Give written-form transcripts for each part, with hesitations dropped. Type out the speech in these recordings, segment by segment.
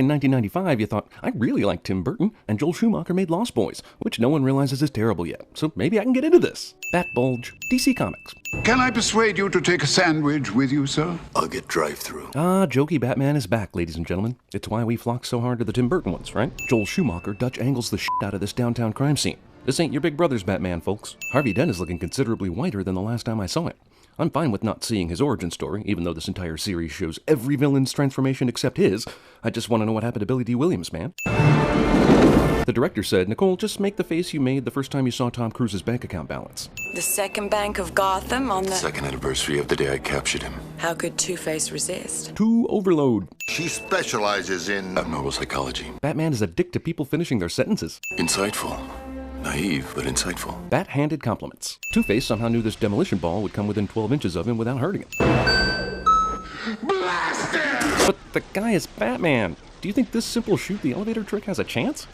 in 1995 you thought, I really like Tim Burton, and Joel Schumacher made Lost Boys, which no one realizes is terrible yet, so maybe I can get into this. Bat Bulge, DC Comics. Can I persuade you to take a sandwich with you, sir? I'll get drive-through. Ah, jokey Batman is back, ladies and gentlemen. It's why we flock so hard to the Tim Burton ones, right? Joel Schumacher Dutch angles the shit out of this downtown crime scene. This ain't your Big Brother's Batman, folks. Harvey Dent is looking considerably whiter than the last time I saw him. I'm fine with not seeing his origin story, even though this entire series shows every villain's transformation except his. I just want to know what happened to Billy D. Williams, man. The director said, Nicole, just make the face you made the first time you saw Tom Cruise's bank account balance. The second bank of Gotham on the... Second anniversary of the day I captured him. How could Two-Face resist? To overload. She specializes in... Abnormal psychology. Batman is a dick to people finishing their sentences. Insightful. Naive, but insightful. Bat-handed compliments. Two-Face somehow knew this demolition ball would come within 12 inches of him without hurting him. Blast him! But the guy is Batman. Do you think this simple shoot the elevator trick has a chance?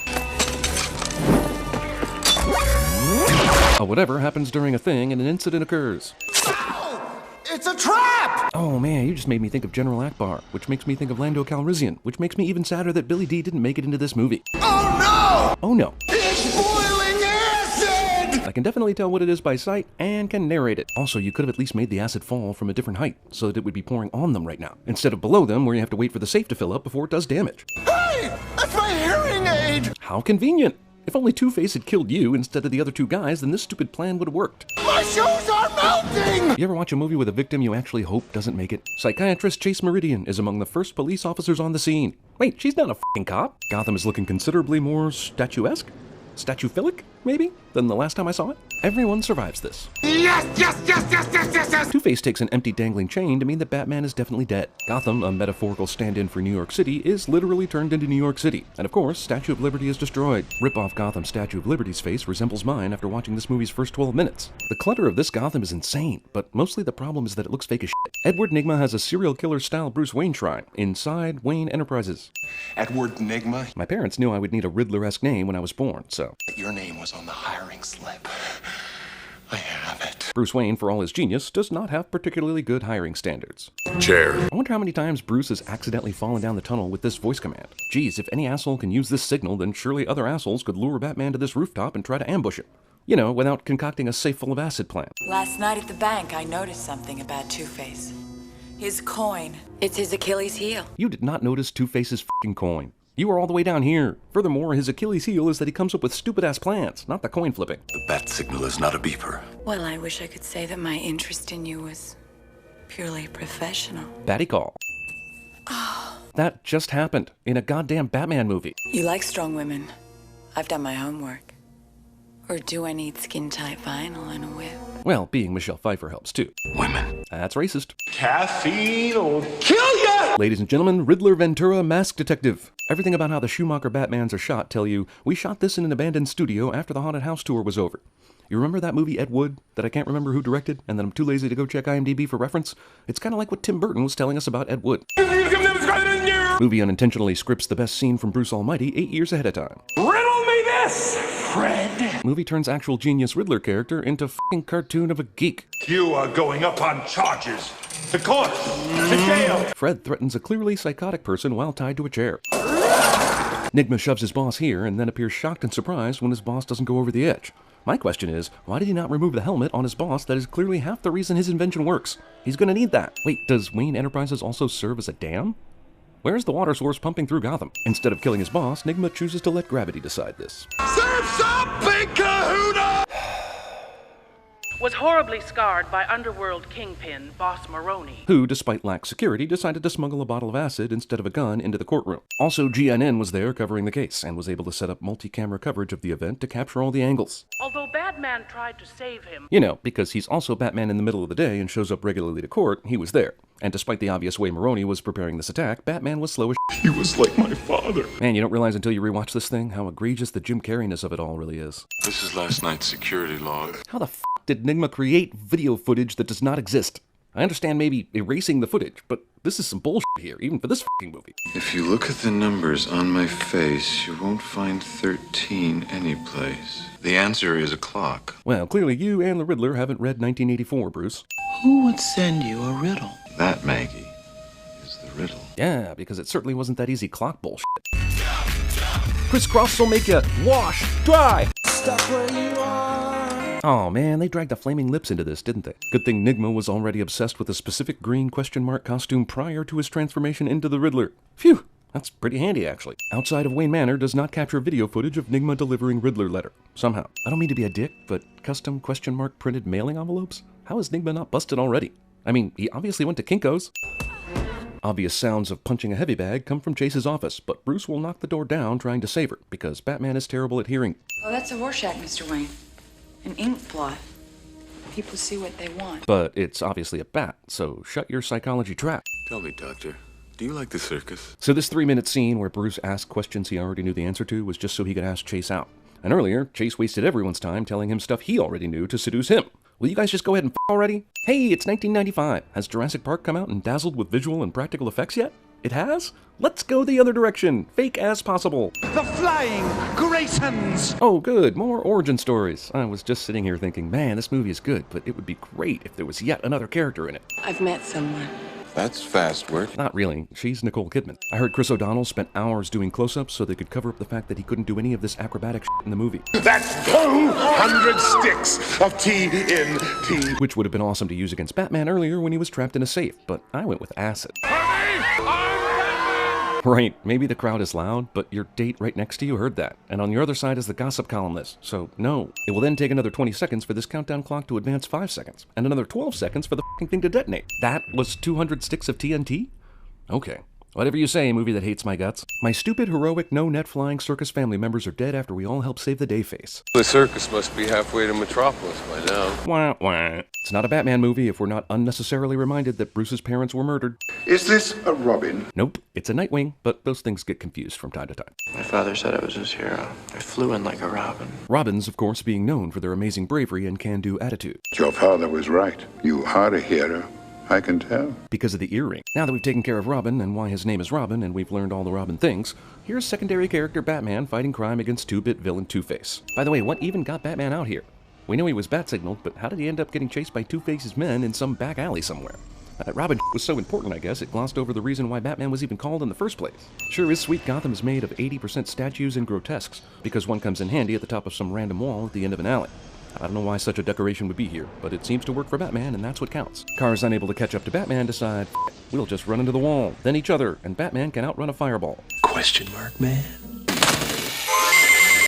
Whatever happens during a thing and an incident occurs. Ow! It's a trap! Oh man, you just made me think of General Akbar, which makes me think of Lando Calrissian, which makes me even sadder that Billy D didn't make it into this movie. Oh no! Oh no. It's boiling acid! I can definitely tell what it is by sight and can narrate it. Also, you could have at least made the acid fall from a different height so that it would be pouring on them right now, instead of below them where you have to wait for the safe to fill up before it does damage. Hey! That's my hearing aid! How convenient! If only Two-Face had killed you instead of the other two guys, then this stupid plan would have worked. My shoes are melting! You ever watch a movie with a victim you actually hope doesn't make it? Psychiatrist Chase Meridian is among the first police officers on the scene. Wait, she's not a f***ing cop. Gotham is looking considerably more statuesque? Statuphilic, maybe? Than the last time I saw it? Everyone survives this. Yes, yes, yes, yes, yes, yes, yes! Two-Face takes an empty dangling chain to mean that Batman is definitely dead. Gotham, a metaphorical stand-in for New York City, is literally turned into New York City. And of course, Statue of Liberty is destroyed. Rip-off Gotham's Statue of Liberty's face resembles mine after watching this movie's first 12 minutes. The clutter of this Gotham is insane, but mostly the problem is that it looks fake as shit. Edward Nygma has a serial killer-style Bruce Wayne shrine inside Wayne Enterprises. Edward Nygma? My parents knew I would need a Riddler-esque name when I was born, so... Your name was on the hiring slip. I have it. Bruce Wayne, for all his genius, does not have particularly good hiring standards. Chair. I wonder how many times Bruce has accidentally fallen down the tunnel with this voice command. Geez, if any asshole can use this signal, then surely other assholes could lure Batman to this rooftop and try to ambush him. You know, without concocting a safe full of acid plan. Last night at the bank, I noticed something about Two-Face. His coin. It's his Achilles heel. You did not notice Two-Face's f***ing coin. You were all the way down here. Furthermore, his Achilles heel is that he comes up with stupid-ass plans, not the coin flipping. The bat signal is not a beeper. Well, I wish I could say that my interest in you was purely professional. Batty call. That just happened in a goddamn Batman movie. You like strong women. I've done my homework. Or do I need skin-tight vinyl and a whip? Well, being Michelle Pfeiffer helps too. Women. That's racist. Caffeine will kill ya! Ladies and gentlemen, Riddler Ventura Mask Detective. Everything about how the Schumacher Batmans are shot tell you, we shot this in an abandoned studio after the haunted house tour was over. You remember that movie Ed Wood that I can't remember who directed and that I'm too lazy to go check IMDb for reference? It's kind of like what Tim Burton was telling us about Ed Wood. Movie unintentionally scripts the best scene from Bruce Almighty 8 years ahead of time. Riddle me this, Fred! Movie turns actual genius Riddler character into f***ing cartoon of a geek. You are going up on charges. To court. To jail. Fred threatens a clearly psychotic person while tied to a chair. Nygma shoves his boss here and then appears shocked and surprised when his boss doesn't go over the edge. My question is, why did he not remove the helmet on his boss that is clearly half the reason his invention works? He's gonna need that. Wait, does Wayne Enterprises also serve as a dam? Where's the water source pumping through Gotham? Instead of killing his boss, Nygma chooses to let gravity decide this. Surf's up, big kahuna! Was horribly scarred by underworld kingpin Boss Maroney. Who, despite lax security, decided to smuggle a bottle of acid instead of a gun into the courtroom. Also, GNN was there covering the case and was able to set up multi-camera coverage of the event to capture all the angles. Although Batman tried to save him. You know, because he's also Batman in the middle of the day and shows up regularly to court, he was there. And despite the obvious way Maroney was preparing this attack, Batman was slow as shit. He was like my father. Man, you don't realize until you rewatch this thing how egregious the Jim Carrey-ness of it all really is. This is last night's security log. How the f*** did Nygma create video footage that does not exist? I understand maybe erasing the footage, but this is some bullshit here, even for this f***ing movie. If you look at the numbers on my face, you won't find 13 anyplace. The answer is a clock. Well, clearly you and the Riddler haven't read 1984, Bruce. Who would send you a riddle? That, Maggie, is the riddle. Yeah, because it certainly wasn't that easy clock bullshit. Crisscross will make you wash dry! Stop where you are! Oh man, they dragged the flaming lips into this, didn't they? Good thing Nigma was already obsessed with a specific green question mark costume prior to his transformation into the Riddler. Phew! That's pretty handy, actually. Outside of Wayne Manor does not capture video footage of Nigma delivering Riddler letter. Somehow. I don't mean to be a dick, but custom question mark printed mailing envelopes? How is Nigma not busted already? I mean, he obviously went to Kinko's. Obvious sounds of punching a heavy bag come from Chase's office, but Bruce will knock the door down trying to save her, because Batman is terrible at hearing. Oh, that's a Rorschach, Mr. Wayne. An ink blot. People see what they want. But it's obviously a bat, so shut your psychology trap. Tell me, Doctor, do you like the circus? So this 3-minute scene where Bruce asked questions he already knew the answer to was just so he could ask Chase out. And earlier, Chase wasted everyone's time telling him stuff he already knew to seduce him. Will you guys just go ahead and f*** already? Hey, it's 1995. Has Jurassic Park come out and dazzled with visual and practical effects yet? It has? Let's go the other direction. Fake as possible. The Flying Graysons! Oh, good. More origin stories. I was just sitting here thinking, man, this movie is good, but it would be great if there was yet another character in it. I've met someone. That's fast work. Not really. She's Nicole Kidman. I heard Chris O'Donnell spent hours doing close-ups so they could cover up the fact that he couldn't do any of this acrobatic shit in the movie. That's 200 sticks of TNT. Which would have been awesome to use against Batman earlier when he was trapped in a safe, but I went with acid. Right, maybe the crowd is loud, but your date right next to you heard that. And on your other side is the gossip columnist, so no. It will then take another 20 seconds for this countdown clock to advance 5 seconds, and another 12 seconds for the f***ing thing to detonate. That was 200 sticks of TNT? Okay. Whatever you say, movie that hates my guts. My stupid, heroic, no-net-flying circus family members are dead after we all helped save the day face. The circus must be halfway to Metropolis by now. Wah, wah. It's not a Batman movie if we're not unnecessarily reminded that Bruce's parents were murdered. Is this a Robin? Nope, it's a Nightwing, but those things get confused from time to time. My father said I was his hero. I flew in like a robin. Robins, of course, being known for their amazing bravery and can-do attitude. Your father was right. You are a hero. I can tell. Because of the earring. Now that we've taken care of Robin and why his name is Robin, and we've learned all the Robin things, here's secondary character Batman fighting crime against two-bit villain Two-Face. By the way, what even got Batman out here? We know he was bat-signaled, but how did he end up getting chased by Two-Face's men in some back alley somewhere? Robin was so important, I guess, it glossed over the reason why Batman was even called in the first place. Sure is sweet Gotham is made of 80% statues and grotesques, because one comes in handy at the top of some random wall at the end of an alley. I don't know why such a decoration would be here, but it seems to work for Batman, and that's what counts. Cars unable to catch up to Batman decide, we'll just run into the wall, then each other, and Batman can outrun a fireball. Question mark, man?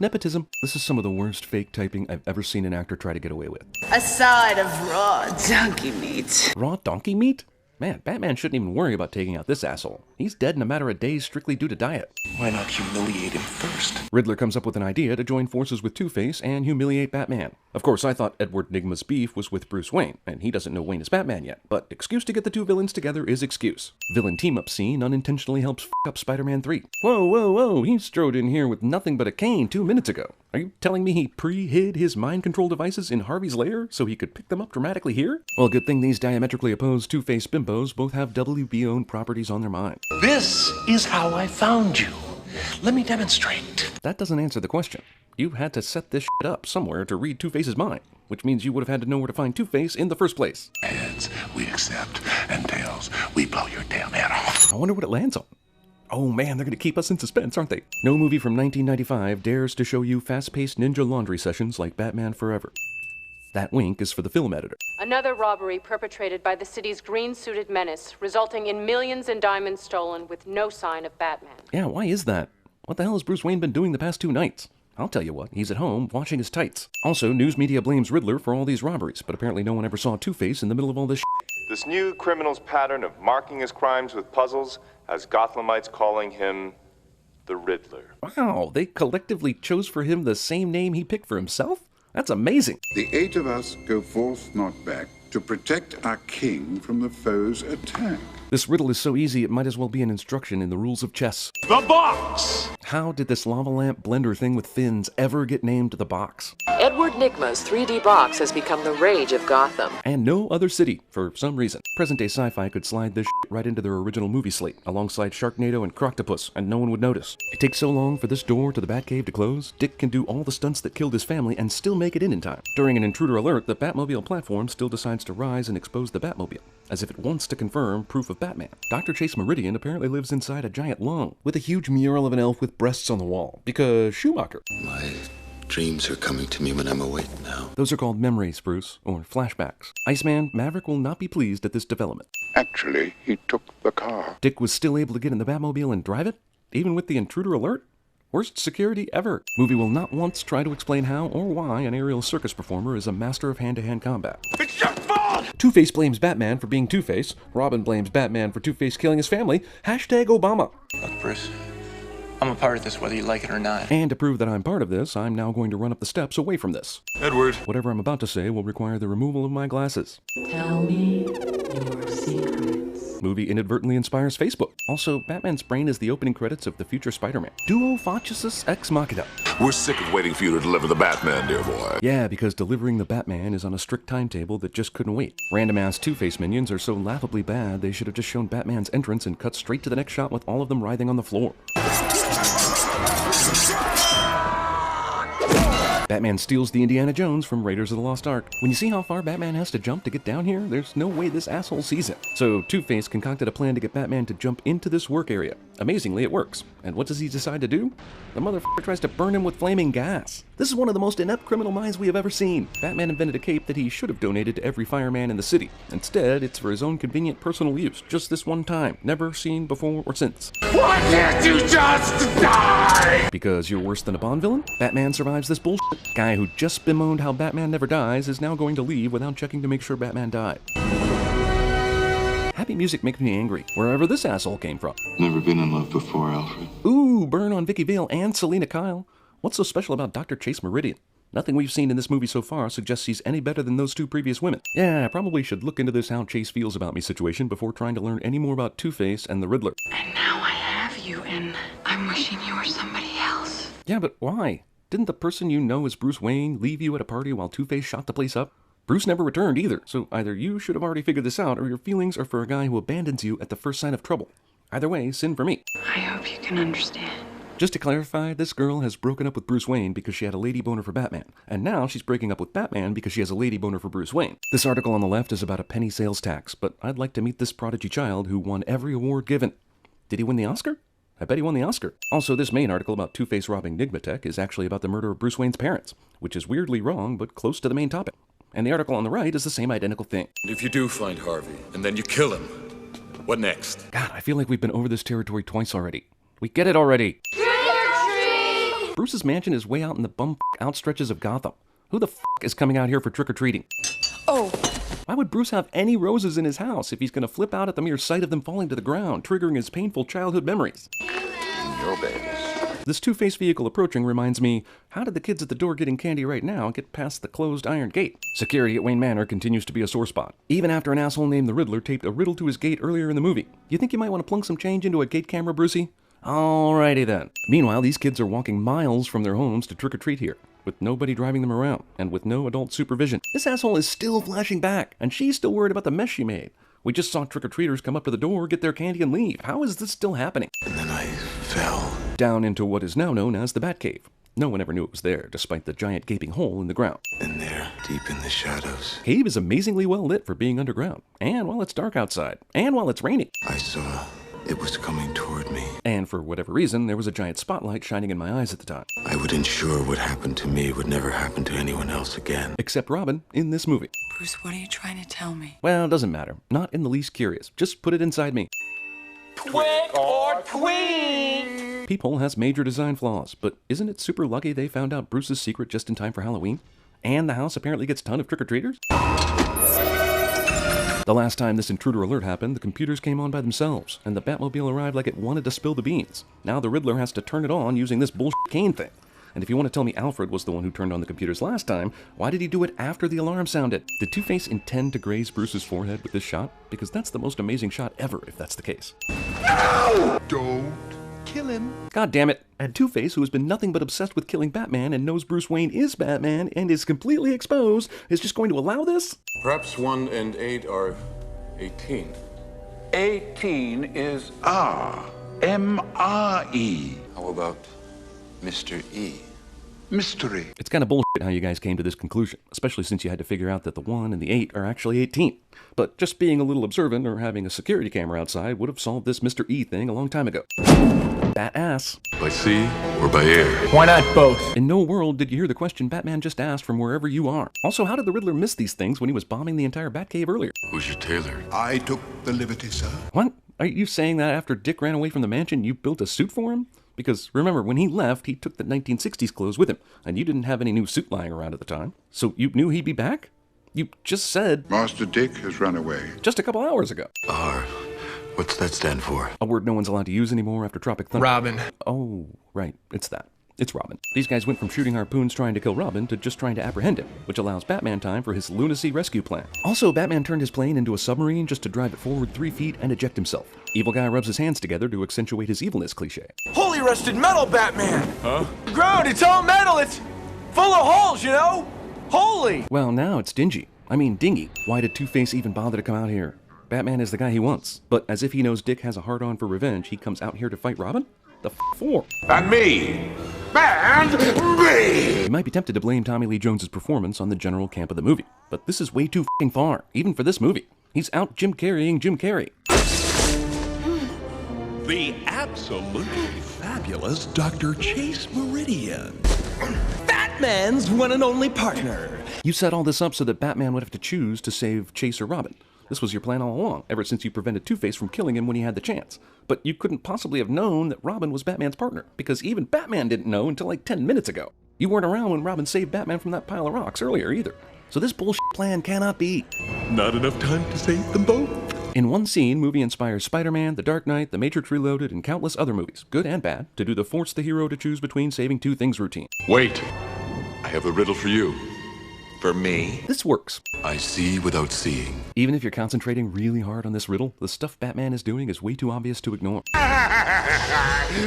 Nepotism. This is some of the worst fake typing I've ever seen an actor try to get away with. A side of raw donkey meat. Raw donkey meat? Man, Batman shouldn't even worry about taking out this asshole. He's dead in a matter of days strictly due to diet. Why not humiliate him first? Riddler comes up with an idea to join forces with Two-Face and humiliate Batman. Of course, I thought Edward Nigma's beef was with Bruce Wayne, and he doesn't know Wayne is Batman yet, but excuse to get the two villains together is excuse. Villain team-up scene unintentionally helps f*** up Spider-Man 3. Whoa, whoa, whoa, he strode in here with nothing but a cane 2 minutes ago. Are you telling me he pre-hid his mind control devices in Harvey's lair so he could pick them up dramatically here? Well, good thing these diametrically opposed Two-Face bimbos both have WB-owned properties on their mind. This is how I found you. Let me demonstrate. That doesn't answer the question. You had to set this shit up somewhere to read Two-Face's mind, which means you would have had to know where to find Two-Face in the first place. Heads, we accept, and tails, we blow your damn head off. I wonder what it lands on. Oh man, they're gonna keep us in suspense, aren't they? No movie from 1995 dares to show you fast-paced ninja laundry sessions like Batman Forever. That wink is for the film editor. Another robbery perpetrated by the city's green-suited menace, resulting in millions in diamonds stolen with no sign of Batman. Yeah, why is that? What the hell has Bruce Wayne been doing the past 2 nights? I'll tell you what, he's at home washing his tights. Also, news media blames Riddler for all these robberies, but apparently no one ever saw Two-Face in the middle of all this shit. This new criminal's pattern of marking his crimes with puzzles has Gothamites calling him the Riddler. Wow, they collectively chose for him the same name he picked for himself? That's amazing. The 8 of us go forth, not back, to protect our king from the foe's attack. This riddle is so easy it might as well be an instruction in the rules of chess. The box! How did this lava lamp blender thing with fins ever get named the box? Edward Nigma's 3D box has become the rage of Gotham. And no other city, for some reason. Present-day sci-fi could slide this shit right into their original movie slate, alongside Sharknado and Croctopus, and no one would notice. It takes so long for this door to the Batcave to close, Dick can do all the stunts that killed his family and still make it in time. During an intruder alert, the Batmobile platform still decides to rise and expose the Batmobile, as if it wants to confirm proof of of Batman. Dr. Chase Meridian apparently lives inside a giant lung, with a huge mural of an elf with breasts on the wall, because Schumacher. My dreams are coming to me when I'm awake now. Those are called memories, Bruce, or flashbacks. Iceman, Maverick will not be pleased at this development. Actually, he took the car. Dick was still able to get in the Batmobile and drive it, even with the intruder alert? Worst security ever. Movie will not once try to explain how or why an aerial circus performer is a master of hand-to-hand combat. It's your fault! Two-Face blames Batman for being Two-Face. Robin blames Batman for Two-Face killing his family. Hashtag Obama. Look, Bruce, I'm a part of this whether you like it or not. And to prove that I'm part of this, I'm now going to run up the steps away from this. Edward. Whatever I'm about to say will require the removal of my glasses. Tell me your secrets. Movie inadvertently inspires Facebook. Also, Batman's brain is the opening credits of the future Spider-Man. Duo Faciasus Ex Machina. We're sick of waiting for you to deliver the Batman, dear boy. Yeah, because delivering the Batman is on a strict timetable that just couldn't wait. Random-ass Two-Face minions are so laughably bad, they should have just shown Batman's entrance and cut straight to the next shot with all of them writhing on the floor. Batman steals the Indiana Jones from Raiders of the Lost Ark. When you see how far Batman has to jump to get down here, there's no way this asshole sees it. So Two-Face concocted a plan to get Batman to jump into this work area. Amazingly, it works. And what does he decide to do? The motherfucker tries to burn him with flaming gas. This is one of the most inept criminal minds we have ever seen. Batman invented a cape that he should have donated to every fireman in the city. Instead, it's for his own convenient personal use, just this one time, never seen before or since. Why can't you just die? Because you're worse than a Bond villain? Batman survives this bullshit. Guy who just bemoaned how Batman never dies is now going to leave without checking to make sure Batman died. Happy music makes me angry, wherever this asshole came from. Never been in love before, Alfred. Ooh, burn on Vicky Vale and Selena Kyle. What's so special about Dr. Chase Meridian? Nothing we've seen in this movie so far suggests he's any better than those two previous women. Yeah, I probably should look into this how Chase feels about me situation before trying to learn any more about Two-Face and the Riddler. And now I have you, and I'm wishing you were somebody else. Yeah, but why? Didn't the person you know as Bruce Wayne leave you at a party while Two-Face shot the place up? Bruce never returned either, so either you should have already figured this out or your feelings are for a guy who abandons you at the first sign of trouble. Either way, sin for me. I hope you can understand. Just to clarify, this girl has broken up with Bruce Wayne because she had a lady boner for Batman, and now she's breaking up with Batman because she has a lady boner for Bruce Wayne. This article on the left is about a penny sales tax, but I'd like to meet this prodigy child who won every award given. Did he win the Oscar? I bet he won the Oscar. Also, this main article about Two-Face robbing Nigmatech is actually about the murder of Bruce Wayne's parents, which is weirdly wrong, but close to the main topic. And the article on the right is the same identical thing. If you do find Harvey, and then you kill him, what next? God, I feel like we've been over this territory twice already. We get it already. Trick-or-treat! Bruce's mansion is way out in the bum outstretches of Gotham. Who the is coming out here for trick-or-treating? Oh. Why would Bruce have any roses in his house if he's gonna flip out at the mere sight of them falling to the ground, triggering his painful childhood memories? Your babies. This Two-Face vehicle approaching reminds me, how did the kids at the door getting candy right now get past the closed iron gate? Security at Wayne Manor continues to be a sore spot, even after an asshole named the Riddler taped a riddle to his gate earlier in the movie. You think you might want to plunk some change into a gate camera, Brucey? Alrighty then. Meanwhile, these kids are walking miles from their homes to trick-or-treat here, with nobody driving them around, and with no adult supervision. This asshole is still flashing back, and she's still worried about the mess she made. We just saw trick-or-treaters come up to the door, get their candy, and leave. How is this still happening? And then I fell. Down into what is now known as the Batcave. No one ever knew it was there, despite the giant gaping hole in the ground. And there, deep in the shadows, Cave is amazingly well lit for being underground, and while it's dark outside, and while it's raining. I saw it was coming toward me. And for whatever reason, there was a giant spotlight shining in my eyes at the time. I would ensure what happened to me would never happen to anyone else again. Except Robin in this movie. Bruce, what are you trying to tell me? Well, it doesn't matter. Not in the least curious. Just put it inside me. Twig or tween! Peephole has major design flaws, but isn't it super lucky they found out Bruce's secret just in time for Halloween? And the house apparently gets a ton of trick-or-treaters? The last time this intruder alert happened, the computers came on by themselves, and the Batmobile arrived like it wanted to spill the beans. Now the Riddler has to turn it on using this bullshit cane thing. And if you want to tell me Alfred was the one who turned on the computers last time, why did he do it after the alarm sounded? Did Two-Face intend to graze Bruce's forehead with this shot? Because that's the most amazing shot ever, if that's the case. No! Don't kill him. God damn it. And Two-Face, who has been nothing but obsessed with killing Batman and knows Bruce Wayne is Batman and is completely exposed, is just going to allow this? Perhaps 1 and 8 are 18. 18 is R. M-R-E. How about Mr. E? mystery. It's kind of bullshit how you guys came to this conclusion, especially since you had to figure out that the 1 and the 8 are actually 18. But just being a little observant or having a security camera outside would have solved this Mr. E thing a long time ago. Bat ass. By sea or by air? Why not both? In no world did you hear the question Batman just asked from wherever you are. Also, how did the Riddler miss these things when he was bombing the entire Batcave earlier? Who's your tailor? I took the liberty, sir. What? Are you saying that after Dick ran away from the mansion, you built a suit for him? Because remember, when he left, he took the 1960s clothes with him, and you didn't have any new suit lying around at the time. So you knew he'd be back? You just said... Master Dick has run away. Just a couple hours ago. R. What's that stand for? A word no one's allowed to use anymore after Tropic Thunder. Robin. Oh, right. It's that. It's Robin. These guys went from shooting harpoons trying to kill Robin to just trying to apprehend him, which allows Batman time for his lunacy rescue plan. Also, Batman turned his plane into a submarine just to drive it forward 3 feet and eject himself. Evil guy rubs his hands together to accentuate his evilness cliche. Holy rusted metal, Batman! Huh? Ground, it's all metal, it's full of holes, you know? Holy! Well, now it's dingy. I mean dingy. Why did Two-Face even bother to come out here? Batman is the guy he wants. But as if he knows Dick has a hard-on for revenge, he comes out here to fight Robin? The for? And me! And me! You might be tempted to blame Tommy Lee Jones's performance on the general camp of the movie, but this is way too f***ing far, even for this movie. He's out Jim Carreying Jim Carrey. The absolutely fabulous Dr. Chase Meridian. Batman's one and only partner. You set all this up so that Batman would have to choose to save Chase or Robin. This was your plan all along, ever since you prevented Two-Face from killing him when he had the chance. But you couldn't possibly have known that Robin was Batman's partner, because even Batman didn't know until like 10 minutes ago. You weren't around when Robin saved Batman from that pile of rocks earlier either. So this bullshit plan cannot be. Not enough time to save them both. In one scene, movie inspires Spider-Man, The Dark Knight, The Matrix Reloaded, and countless other movies, good and bad, to do the force the hero to choose between saving two things routine. Wait. I have a riddle for you. For me? This works. I see without seeing. Even if you're concentrating really hard on this riddle, the stuff Batman is doing is way too obvious to ignore.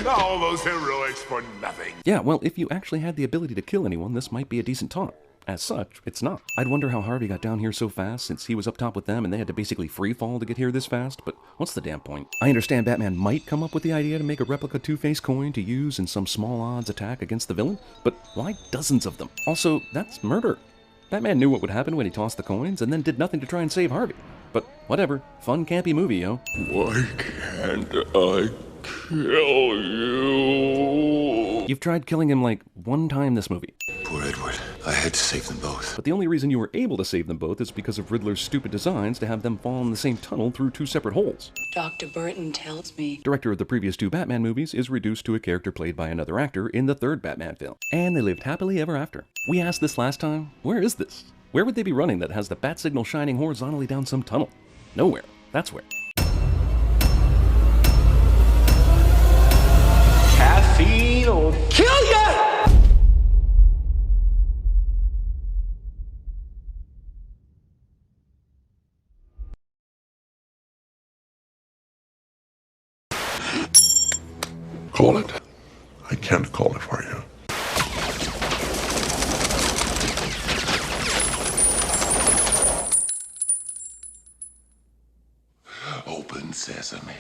All those heroics for nothing. Yeah, well, if you actually had the ability to kill anyone, this might be a decent taunt. As such, it's not. I'd wonder how Harvey got down here so fast, since he was up top with them and they had to basically free fall to get here this fast, but what's the damn point? I understand Batman might come up with the idea to make a replica Two-Face coin to use in some small odds attack against the villain, but why dozens of them? Also, that's murder. Batman knew what would happen when he tossed the coins and then did nothing to try and save Harvey. But whatever, fun campy movie, yo. Why can't I kill you? You've tried killing him like one time this movie. Poor Edward. I had to save them both. But the only reason you were able to save them both is because of Riddler's stupid designs to have them fall in the same tunnel through two separate holes. Dr. Burton tells me. Director of the previous two Batman movies is reduced to a character played by another actor in the third Batman film. And they lived happily ever after. We asked this last time, where is this? Where would they be running that has the bat signal shining horizontally down some tunnel? Nowhere. That's where. Caffeine will kill ya! Call it. I can't call it for you. Open sesame.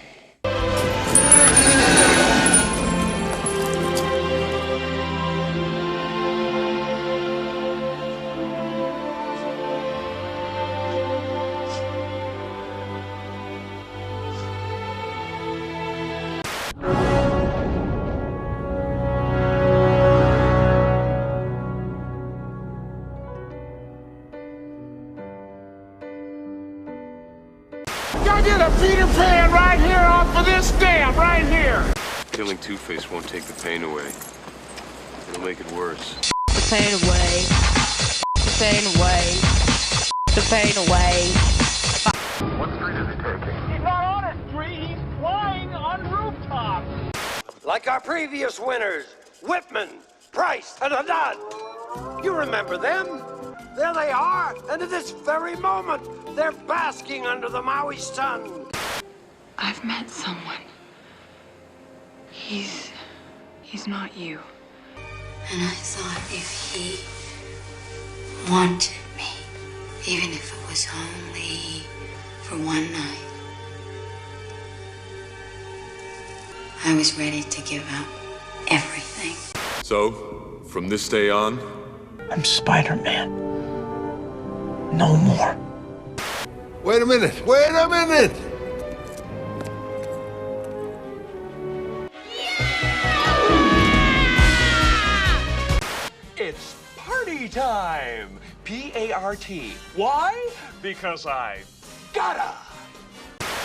I did a Peter Pan right here off of this dam, right here. Killing Two-Face won't take the pain away. It'll make it worse. The pain away. The pain away. The pain away. What street is he taking? He's not on a street, he's flying on rooftops. Like our previous winners, Whitman, Price, and Haddad. You remember them? There they are, and at this very moment, they're basking under the Maui sun. I've met someone. He's not you. And I thought if he wanted me, even if it was only for one night, I was ready to give up everything. So, From this day on, I'm Spider-Man. No more. Wait a minute! Wait a minute! It's party time! P-A-R-T. Why? Because I gotta!